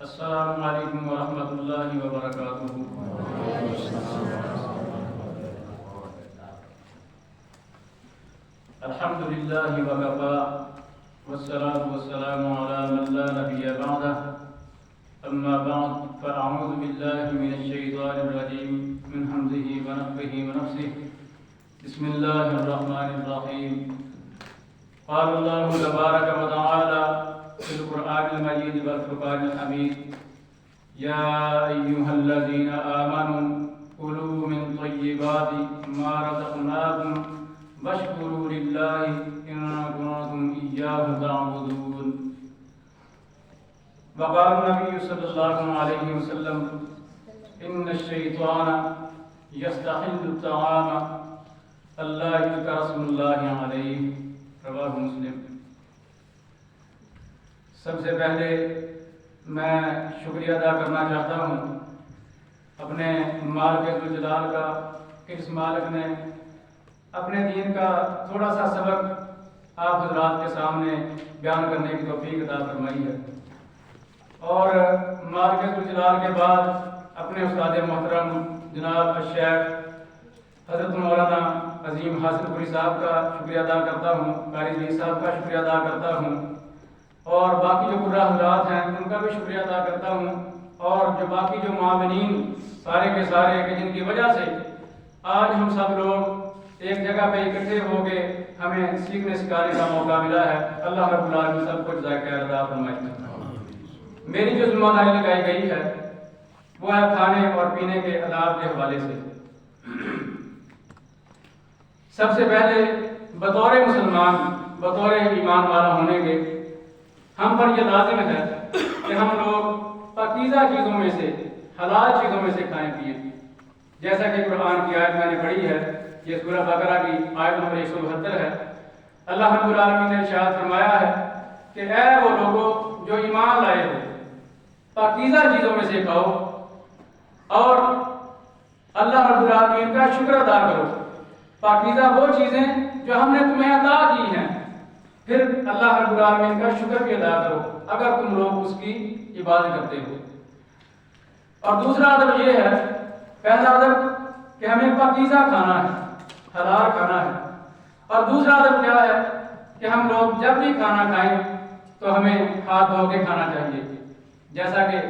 السلام علیکم ورحمۃ اللہ وبرکاتہ۔ الحمد للہ وکفی والصلاة والسلام علی من لا نبی بعدہ، اما بعد فاعوذ باللہ من الشیطان الرجیم من حمزہ ونفخہ ونفثہ، بسم اللہ الرحمن الرحیم۔ قال اللہ تبارک وتعالی في القرآن المجيد والفرقان الحميد: يا أيها الذين آمنوا كلوا من طيبات ما رزقناكم واشكروا لله إن كنتم إياه تعبدون۔ وقال النبي صلى الله عليه وسلم: إن الشيطان يستحل الطعام ألا يذكر اسم الله عليه، رواه مسلم۔ سب سے پہلے میں شکریہ ادا کرنا چاہتا ہوں اپنے مالک ذوالجلال کا کہ اس مالک نے اپنے دین کا تھوڑا سا سبق آپ حضرات کے سامنے بیان کرنے کی توفیق عطا فرمائی ہے، اور مالک ذوالجلال کے بعد اپنے استاد محترم جناب الشیخ حضرت مولانا عظیم حاصل پوری صاحب کا شکریہ ادا کرتا ہوں، قاری جی صاحب کا شکریہ ادا کرتا ہوں، اور باقی جو قرہ حضرات ہیں ان کا بھی شکریہ ادا کرتا ہوں، اور جو باقی جو معاونین سارے کے سارے کہ جن کی وجہ سے آج ہم سب لوگ ایک جگہ پہ اکٹھے ہو کے ہمیں سیکھنے سکھانے کا موقع ملا ہے۔ اللہ رب العالمین سب کچھ ذائقہ عطا فرمائے۔ میری جو ذمہ داری لگائی گئی ہے وہ ہے کھانے اور پینے کے آداب کے حوالے سے۔ سب سے پہلے بطور مسلمان، بطور ایمان والا ہونے کے ہم پر یہ لازم ہے کہ ہم لوگ پاکیزہ چیزوں میں سے، حلال چیزوں میں سے کھائیں پیئیں، جیسا کہ قرآن کی آیت میں نے پڑھی ہے، یہ سورہ بقرہ کی آیت نمبر 172 ہے۔ اللہ رب العالمین نے ارشاد فرمایا ہے کہ اے وہ لوگوں جو ایمان لائے ہو، پاکیزہ چیزوں میں سے کھاؤ اور اللہ رب العالمین کا شکر ادا کرو۔ پاکیزہ وہ چیزیں جو ہم نے تمہیں عطا کی ہیں، پھر اللہ رب العالمین کا شکر بھی ادا کرو اگر تم لوگ اس کی عبادت کرتے ہو۔ اور دوسرا ادب یہ ہے، پہلا ادب کہ ہمیں پاکیزہ کھانا ہے، حلال کھانا ہے، اور دوسرا ادب کیا ہے کہ ہم لوگ جب بھی کھانا کھائیں تو ہمیں ہاتھ دھو کے کھانا چاہیے، جیسا کہ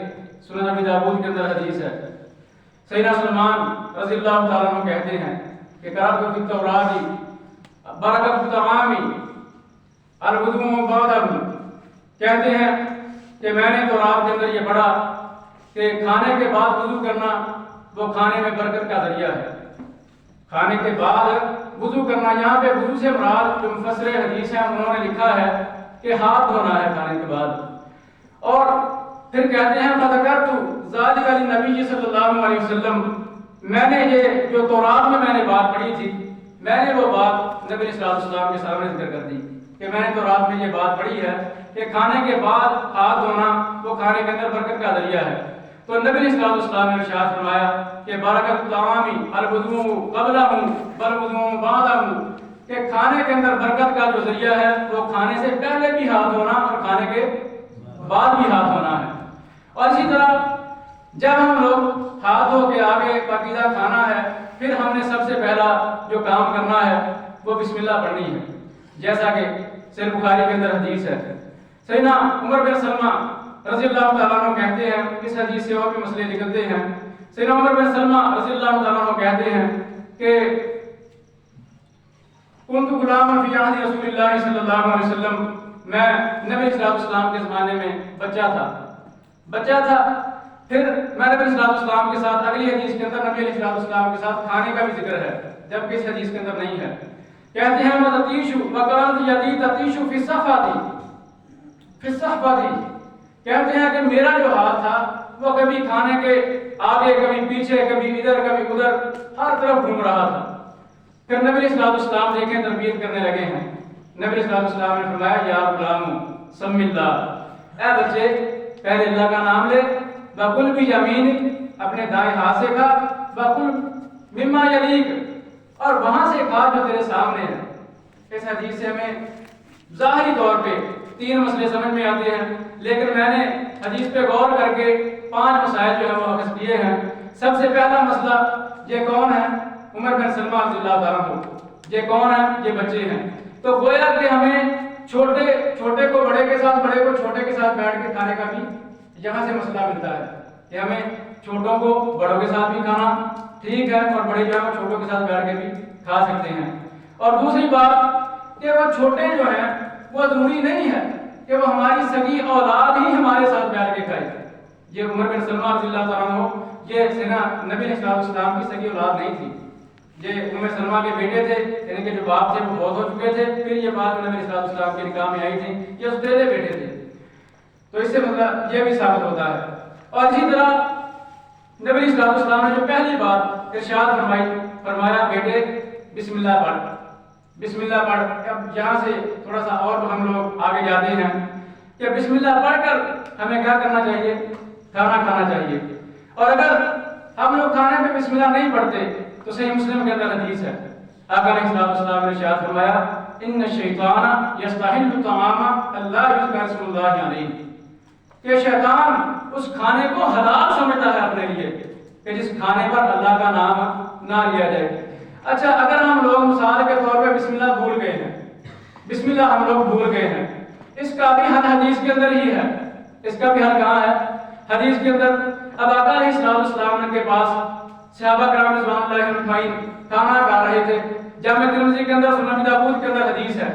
سنن ابی داؤد کے اندر حدیث ہے۔ سیدنا سلمان رضی اللہ تعالیٰ عنہ کہتے ہیں کہ قرأت فی التوراۃ برکۃ الطعام الوضوء بعدہ، کہتے ہیں کہ میں نے تورات کے اندر یہ پڑھا کہ کھانے کے بعد وضو کرنا وہ کھانے میں برکت کا ذریعہ ہے۔ کھانے کے بعد وضو کرنا، یہاں پہ وضو سے مراد جو مفسر حدیث ہیں انہوں نے لکھا ہے کہ ہاتھ دھونا ہے کھانے کے بعد۔ اور پھر کہتے ہیں فذکرت ذلک للنبی صلی اللہ علیہ وسلم، میں نے یہ جو تورات میں نے بات پڑھی تھی، میں نے وہ بات نبی صلی اللہ علیہ وسلم کے سامنے ذکر کر دی کہ میں نے تورات میں یہ بات پڑھی ہے کہ کھانے کے بعد ہاتھ دھونا وہ کھانے کے اندر برکت کا ذریعہ ہے۔ تو نبی صلی اللہ علیہ وسلم نے ارشاد فرمایا کہ برکت الطعام الوضوء قبلہ والوضوء بعدہ، کہ کھانے کے اندر برکت کا جو ذریعہ ہے وہ کھانے سے پہلے بھی ہاتھ دھونا اور کھانے کے بعد بھی ہاتھ دھونا ہے۔ اور اسی طرح جب ہم لوگ ہاتھ دھو کے آگے پاکیزہ کھانا ہے، پھر ہم نے سب سے پہلا جو کام کرنا ہے وہ بسم اللہ پڑھنی ہے، جیسا کہ صحیح بخاری کے اندر حدیث ہے۔ سیدنا عمر بن سلمہ رضی اللہ تعالیٰ عنہ کہتے ہیں، اس حدیث سے اور بھی مسئلے نکلتے ہیں۔ سیدنا عمر بن سلمہ رضی اللہ تعالیٰ عنہ کہتے ہیں کہ کنت غلاما فی عہد رسول اللہ صلی اللہ علیہ وسلم، میں نبی صلی اللہ علیہ وسلم کے زمانے میں بچہ تھا۔ پھر میں نبی صلی اللہ علیہ وسلم کے ساتھ اگلی حدیث کے اندر نبی صلی اللہ علیہ وسلم کے ساتھ کھانے کا بھی ذکر ہے، جبکہ اس حدیث کے اندر نہیں ہے۔ کہتے ہیں وَتَتِيشُ وَكَانَتْ يَدِي تَتِيشُ فِي الصَّفَّةِ، کہتے ہیں کہ میرا جو ہاتھ تھا وہ کبھی کھانے کے آگے، کبھی پیچھے، کبھی ادھر کبھی ادھر، ہر طرف گھوم رہا تھا۔ پھر نبی صلی اللہ علیہ وسلم دیکھیں تربیت کرنے لگے ہیں، نبی صلی اللہ علیہ وسلم نے فرمایا یا غلام سم اللہ، اے بچے پہلے اللہ کا نام لے، وَكُلْ بِيَمِينِكَ، اپنے دائیں ہاتھ سے کھا، وَكُلْ مِمَّا يَلِيكَ، اور وہاں سے کھا جو تیرے سامنے ہے۔ اس حدیث سے ہمیں ظاہری طور پہ 3 مسئلے سمجھ میں آتے ہیں، لیکن میں نے حدیث پہ غور کر کے 5 مسائل جو ہے وہ اخذ کیے ہیں۔ سب سے پہلا مسئلہ، یہ کون ہے؟ عمر بن سلمہ رضی اللہ تعالیٰ عنہ۔ یہ کون ہے؟ یہ بچے ہیں۔ تو گویا کہ ہمیں چھوٹے کو بڑے کے ساتھ، بڑے کو چھوٹے کے ساتھ بیٹھ کے کھانے کا بھی یہاں سے مسئلہ ملتا ہے کہ ہمیں چھوٹوں کو بڑوں کے ساتھ بھی کھانا ٹھیک ہے، اور بڑے جو ہے وہ چھوٹوں کے ساتھ بیٹھ کے بھی کھا سکتے ہیں۔ اور دوسری بات کہ وہ چھوٹے جو ہیں وہ ضروری نہیں ہے کہ وہ ہماری سگی اولاد ہی ہمارے ساتھ بیٹھ کے کھائے۔ یہ عمر بن سلمہ رضی اللہ تعالیٰ عنہ یہ سینا نبی علیہ السلام کی سگی اولاد نہیں تھی، یہ ام سلمہ کے بیٹے تھے، یعنی کہ جو باپ تھے وہ فوت ہو چکے تھے، پھر یہ بعد میں نبی علیہ السلام کے نکاح میں آئی تھی، یہ اس پہلے بیٹے تھے۔ تو اس سے مطلب یہ بھی ثابت ہوتا ہے۔ اور اسی طرح نبی علیہ السلام نے جو پہلی بات ارشاد فرمایا بیٹے بسم اللہ پڑھ، بسم اللہ پڑھ۔ اب یہاں سے تھوڑا سا اور ہم لوگ آگے جاتے ہیں کہ بسم اللہ پڑھ کر ہمیں کیا کرنا چاہیے؟ کھانا کھانا چاہیے۔ اور اگر ہم لوگ کھانے میں بسم اللہ نہیں پڑھتے تو صحیح مسلم کے اندر حدیث ہے، آقا علیہ السلام نے ارشاد فرمایا ان الشیطان یستحل الطعام اللہ یذکر اسم اللہ علیہ، کہ شیطان اس کھانے کو حلال سمجھتا ہے اپنے لیے کہ جس کھانے پر اللہ کا نام نہ لیا جائے۔ اچھا، اگر ہم لوگ مثال کے طور پہ بسم اللہ بھول گئے ہیں، بسم اللہ ہم لوگ بھول گئے ہیں، اس کا بھی حل حدیث کے اندر ہی ہے۔ اس کا بھی حل کہاں ہے؟ حدیث کے اندر۔ اب آقا علیہ السلام کے پاس صحابہ کرام رضوان اللہ اجمعین کھانا کھا رہے تھے۔ جامع ترمذی کے اندر، سنن ابی داؤد کے اندر حدیث ہے،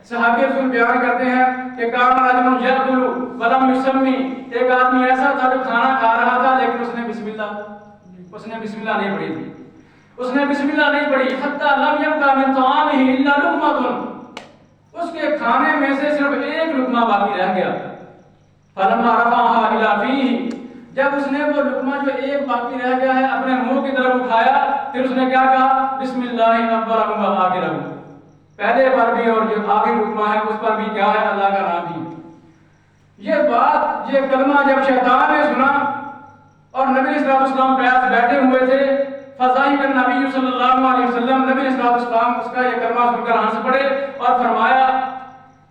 صحابی رسول بیان کرتے ہیں کہ کان رجل یاکل ولم یسمی، ایک آدمی ایسا تھا جو کھانا کھا رہا تھا لیکن اس نے بسم اللہ نہیں پڑھی تھی، اس نے بسم اللہ نہیں پڑھی، حتی لم یبقى من طعامه الا لقمۃ، اس کے کھانے میں سے صرف ایک لقمہ باقی رہ گیا۔ فلما رفعها الى فیہ، جب اس نے وہ لقمہ جو ایک باقی رہ گیا ہے اپنے منہ کی طرف اٹھایا، پھر اس نے کیا کہا؟ بسم اللہ اولہ و آخرہ، پہلے پر بھی اور جو آخری لقمہ ہے اس پر بھی کیا ہے؟ اللہ کا نام بھی۔ یہ بات، یہ کلمہ جب شیطان نے سنا اور نبی علیہ السلام پیاس بیٹھے ہوئے تھے، فضحک النبی صلی اللہ علیہ وسلم، نبی علیہ السلام اس کا یہ کلمہ سن کر ہنس پڑے اور فرمایا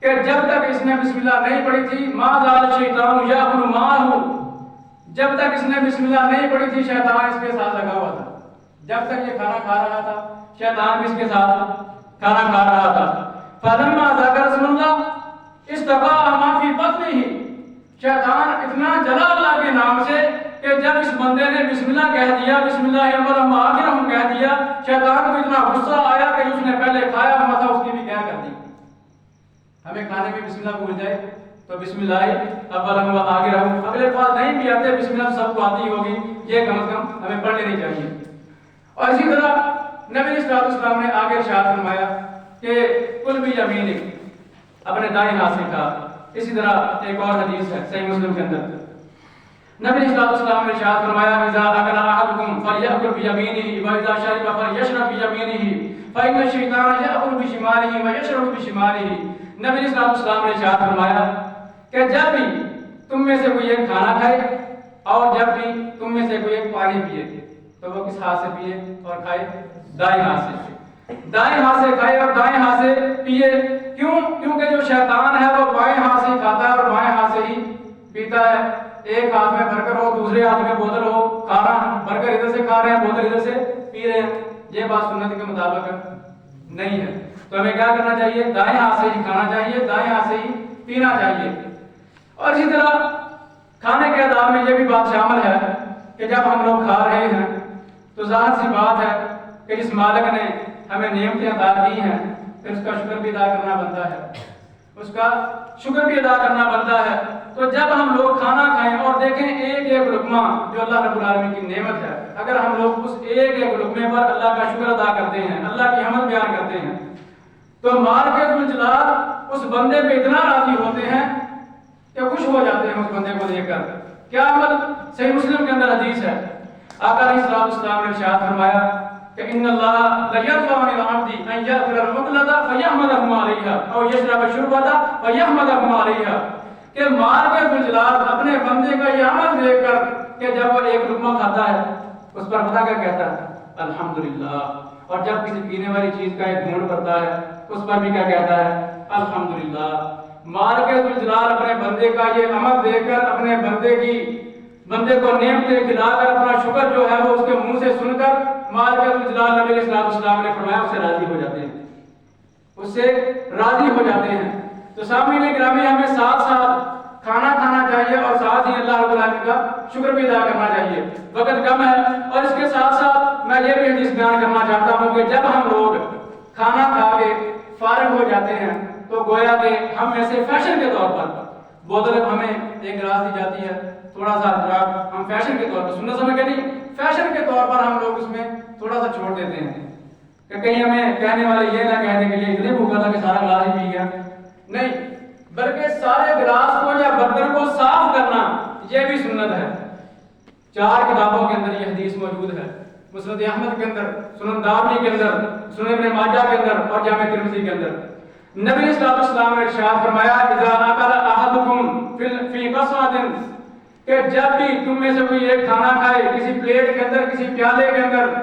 کہ جب تک اس نے بسم اللہ نہیں پڑھی تھی ما زال الشیطان یاکل معہ، جب تک اس نے بسم اللہ نہیں پڑھی تھی شیطان اس کے ساتھ لگا ہوا تھا، جب تک یہ کھانا کھا رہا تھا شیطان بھی اس کے ساتھ کھانا کھا رہا تھا۔ فلما ذکر اسم اللہ استقاء ما فی بطنہ، شیطان اتنا جلا اللہ کے نام سے کہ جب اس بندے نے بسم اللہ کہہ دیا، بسم اللہ اولہ و آخرہ کہہ دیا، شیطان کو اتنا غصہ آیا کہ اس نے پہلے کھایا ہوا تھا اس کی بھی کیا کر دی۔ ہمیں کھانے میں بسم اللہ بھول جائے تو بسم اللہ اولہ و آخرہ، اگلے الفاظ نہیں بھی آتے بسم اللہ سب کو آتی ہوگی، یہ کم از کم ہمیں پڑھ لینی چاہیے۔ اور اسی طرح نبی علیہ السلام نے آگے ارشاد فرمایا کہ کل بھی یمینک، اپنے دائیں ہاتھ سے کھا۔ اسی طرح ایک اور حدیث ہے صحیح مسلم کے اندر، نبی علیہ السلام نے ارشاد فرمایا اذا اکل احدکم فلیأکل بیمینہ واذا شرب فلیشرب بیمینہ فإن الشیطان یأکل بشمالہ ویشرب بشمالہ۔ نبی علیہ السلام نے ارشاد فرمایا کہ جب بھی تم میں سے کوئی ایک کھانا کھائے اور جب بھی تم میں سے کوئی ایک پانی پیے تو وہ کس ہاتھ سے پیے اور کھائے؟ دائیں ہاتھ سے، دائیں ہاتھ سے کھائے اور دائیں ہاتھ سے پیے۔ کیوں؟ کیونکہ جو شیطان ہے وہ بائیں ہاتھ سے کھاتا ہے اور بائیں ہاتھ سے ہی پیتا ہے۔ ایک ہاتھ میں برگر ہو، دوسرے ہاتھ میں بوتل ہو، کھانا برگر ادھر سے کھا رہے ہیں، بوتل ادھر سے پی رہے ہیں، یہ بات سنت کے مطابق نہیں ہے۔ تو ہمیں کیا کرنا چاہیے؟ دائیں ہاتھ سے ہی کھانا چاہیے، دائیں ہاتھ سے ہی پینا چاہیے۔ اور اسی طرح کھانے کے آداب میں یہ بھی بات شامل ہے کہ جب ہم لوگ کھا رہے ہیں تو ظاہر سی بات ہے کہ جس مالک نے ہمیں نعمتیں عطا کی ہیں پھر اس کا شکر بھی ادا کرنا بنتا ہے، اس کا شکر بھی ادا کرنا بنتا ہے۔ تو جب ہم لوگ کھانا کھائیں اور دیکھیں ایک ایک لقمہ جو اللہ رب العالمین کی نعمت ہے، اگر ہم لوگ اس ایک ایک لقمے پر اللہ کا شکر ادا کرتے ہیں، اللہ کی حمد بیان کرتے ہیں، تو مالک ذوالجلال اس بندے پہ اتنا راضی ہوتے ہیں کہ خوش ہو جاتے ہیں اس بندے کو دیکھ کر۔ کیا عمل؟ صحیح مسلم کے اندر حدیث ہے، آقا علیہ السلام نے ارشاد فرمایا کہ ان اللہ لیرضى عن العبد ان یأکل المقلۃ فیحمدہ علیہا او یشرب الشربۃ فیحمدہ علیہا، کہ مالک ذوالجلال اپنے بندے کا یہ عمل دیکھ کر کہ جب وہ ایک لقمہ کھاتا ہے اس پر پتہ کیا کہتا ہے؟ الحمدللہ، اور جب کسی پینے والی چیز کا ایک گھونٹ پڑتا ہے اس پر بھی کیا کہتا ہے؟ الحمدللہ۔ مالک ذوالجلال اپنے بندے کا یہ عمل دیکھ کر اپنے بندے کو نعمتیں کھلا کر اپنا شکر جو ہے وہ اس کے منہ سے سن کر مالک ذوالجلال نبی علیہ السلام نے فرمایا اس سے راضی ہو جاتے ہیں، اس سے راضی ہو جاتے ہیں۔ تو سامعین گرامی ہمیں ساتھ ساتھ کھانا کھانا چاہیے اور ساتھ ہی اللہ رب العالمین کا شکر بھی ادا کرنا چاہیے۔ وقت کم ہے اور اس کے ساتھ ساتھ میں یہ بھی حدیث بیان کرنا چاہتا ہوں کہ جب ہم لوگ کھانا کھا کے فارغ ہو جاتے ہیں تو گویا کہ ہم ایسے فیشن کے طور پر بوتل ہمیں ایک گلاس دی جاتی ہے، تھوڑا سا ہم فیشن کے طور پر سنت سمجھ کے نہیں، فیشن کے طور پر ہم لوگ اس میں تھوڑا سا چھوڑ دیتے ہیں کہ کہیں ہمیں کہنے والے یہ نہ کہہ دیں کہ یہ اتنے بھوکا تھا کہ سارا گلاس ہی پی گیا، نہیں، بلکہ سارے گلاس کو یا برتن کو صاف کرنا یہ بھی سنت ہے۔ 4 کتابوں کے اندر یہ حدیث موجود ہے، مسند احمد کے اندر، سنن دارمی کے اندر، سنن ابن ماجہ کے اندر اور جامع ترمذی کے اندر۔ نبی صلی اللہ علیہ وسلم نے ارشاد فرمایا اذا اکل احدکم فی قصعۃ، کہ جب بھی تم میں سے کوئی ایک کھانا کھائے کسی پلیٹ کے اندر، کسی پیالے کے اندر،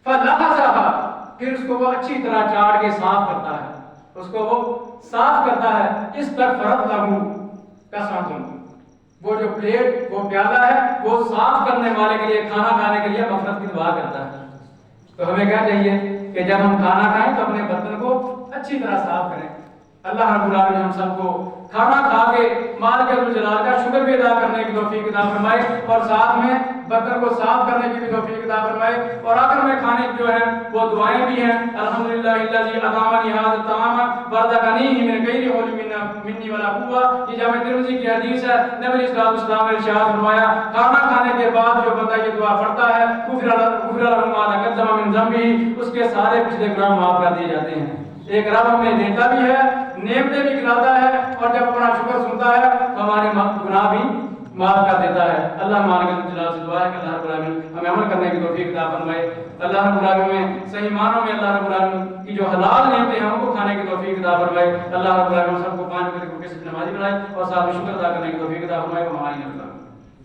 فلحسها، پھر اس کو وہ اچھی طرح چاٹ کے صاف کرتا ہے، اس کو وہ صاف کرتا ہے، اس پر فرض لہو قصعۃ، وہ جو پلیٹ وہ پیالہ ہے وہ صاف کرنے والے کے لیے، کھانا کھانے کے لیے مغفرت کی دعا کرتا ہے۔ تو ہمیں کیا چاہیے کہ جب ہم کھانا کھائیں تو اپنے برتن کو اچھی طرح صاف کریں۔ اللہ رب العالمین ہم سب کو کھانا کھا کے مالک ذوالجلال کا شکر بھی ادا کرنے کی توفیق عطا فرمائے اور ساتھ میں برتن کو صاف کرنے کی بھی توفیق عطا فرمائے، اور آخر میں کھانے کی جو ہیں وہ دعائیں بھی ہیں، الحمدللہ الذی اطعمنی ھذا الطعام ورزقنیہ من غیر حول منی ولا قوہ، یہ جامع ترمذی کی حدیث ہے۔ نبی صلی اللہ علیہ وسلم نے ارشاد فرمایا کھانا کھانے کے بعد جو بندہ یہ دعا پڑھتا ہے غفر لہ ما تقدم من ذنبہ، اس کے سارے پچھلے گناہ معاف کر دیے جاتے ہیں۔ ایک رب ہمیں دیتا بھی ہے، نعمتیں بھی کھلاتا ہے، اور جب اپنا شکر سنتا ہے تو ہمارے گناہ بھی معاف کر دیتا ہے۔ اللہ مالک ذوالجلال سے دعا ہے کہ اللہ رب العالمین ہمیں عمل کرنے کی توفیق عطا فرمائے۔ اللہ رب العالمین میں صحیح معنوں میں اللہ رب العالمین کی جو حلال نعمتیں ہیں ان کو کھانے کی توفیق عطا فرمائے۔ اللہ رب العالمین سب کو 5 وقت کی نمازی بنائے اور ساتھ میں شکر ادا کرنے کی توفیق عطا فرمائے۔ ہماری